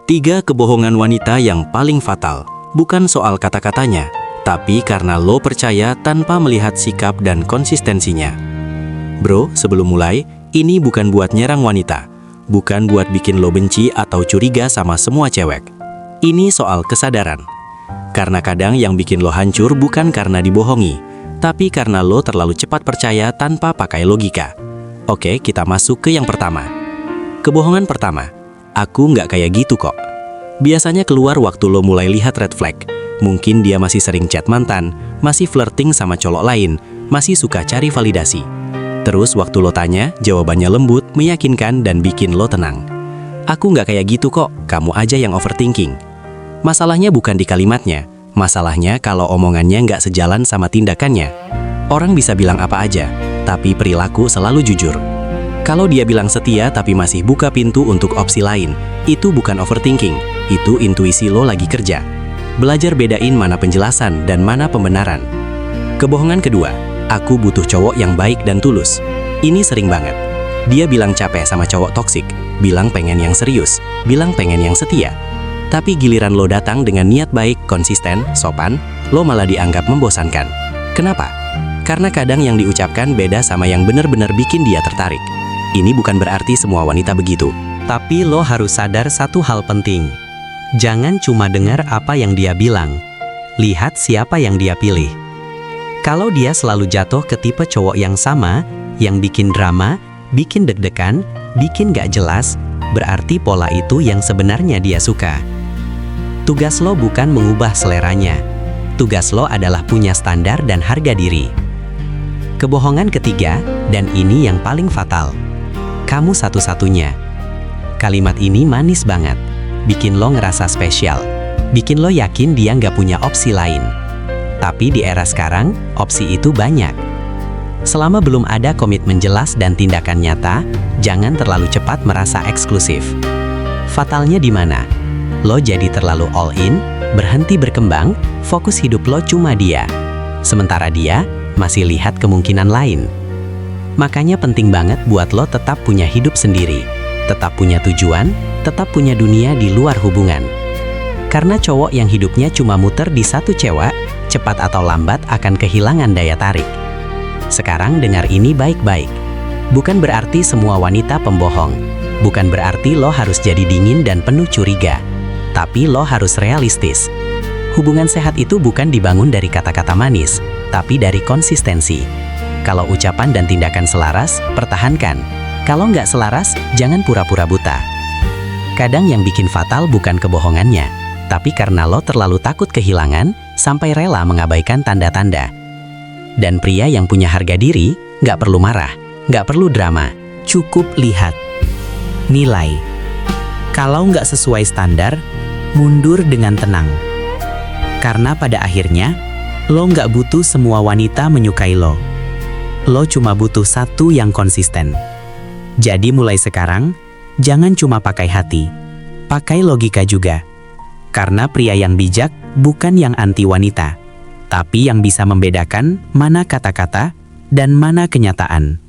3 kebohongan wanita yang paling fatal, bukan soal kata-katanya, tapi karena lo percaya tanpa melihat sikap dan konsistensinya. Bro, sebelum mulai, ini bukan buat nyerang wanita, bukan buat bikin lo benci atau curiga sama semua cewek. Ini soal kesadaran. Karena kadang yang bikin lo hancur bukan karena dibohongi, tapi karena lo terlalu cepat percaya tanpa pakai logika. Oke, kita masuk ke yang pertama. Kebohongan pertama, aku nggak kayak gitu kok. Biasanya keluar waktu lo mulai lihat red flag. Mungkin dia masih sering chat mantan, masih flirting sama cowok lain, masih suka cari validasi. Terus waktu lo tanya, jawabannya lembut, meyakinkan, dan bikin lo tenang. Aku nggak kayak gitu kok, kamu aja yang overthinking. Masalahnya bukan di kalimatnya, masalahnya kalau omongannya nggak sejalan sama tindakannya. Orang bisa bilang apa aja, tapi perilaku selalu jujur. Kalau dia bilang setia tapi masih buka pintu untuk opsi lain, itu bukan overthinking, itu intuisi lo lagi kerja. Belajar bedain mana penjelasan dan mana pembenaran. Kebohongan kedua, aku butuh cowok yang baik dan tulus. Ini sering banget. Dia bilang capek sama cowok toksik, bilang pengen yang serius, bilang pengen yang setia. Tapi giliran lo datang dengan niat baik, konsisten, sopan, lo malah dianggap membosankan. Kenapa? Karena kadang yang diucapkan beda sama yang benar-benar bikin dia tertarik. Ini bukan berarti semua wanita begitu. Tapi lo harus sadar satu hal penting. Jangan cuma dengar apa yang dia bilang. Lihat siapa yang dia pilih. Kalau dia selalu jatuh ke tipe cowok yang sama, yang bikin drama, bikin deg-degan, bikin gak jelas, berarti pola itu yang sebenarnya dia suka. Tugas lo bukan mengubah seleranya. Tugas lo adalah punya standar dan harga diri. Kebohongan ketiga, dan ini yang paling fatal. Kamu satu-satunya. Kalimat ini manis banget. Bikin lo ngerasa spesial. Bikin lo yakin dia nggak punya opsi lain. Tapi di era sekarang, opsi itu banyak. Selama belum ada komitmen jelas dan tindakan nyata, jangan terlalu cepat merasa eksklusif. Fatalnya di mana? Lo jadi terlalu all in, berhenti berkembang, fokus hidup lo cuma dia. Sementara dia masih lihat kemungkinan lain. Makanya penting banget buat lo tetap punya hidup sendiri, tetap punya tujuan, tetap punya dunia di luar hubungan. Karena cowok yang hidupnya cuma muter di satu cewek, cepat atau lambat akan kehilangan daya tarik. Sekarang dengar ini baik-baik. Bukan berarti semua wanita pembohong. Bukan berarti lo harus jadi dingin dan penuh curiga. Tapi lo harus realistis. Hubungan sehat itu bukan dibangun dari kata-kata manis, tapi dari konsistensi. Kalau ucapan dan tindakan selaras, pertahankan. Kalau nggak selaras, jangan pura-pura buta. Kadang yang bikin fatal bukan kebohongannya, tapi karena lo terlalu takut kehilangan, sampai rela mengabaikan tanda-tanda. Dan pria yang punya harga diri, nggak perlu marah, nggak perlu drama, cukup lihat. Nilai. Kalau nggak sesuai standar, mundur dengan tenang. Karena pada akhirnya, lo nggak butuh semua wanita menyukai lo. Lo cuma butuh satu yang konsisten. Jadi mulai sekarang, jangan cuma pakai hati, pakai logika juga. Karena pria yang bijak bukan yang anti wanita, tapi yang bisa membedakan mana kata-kata dan mana kenyataan.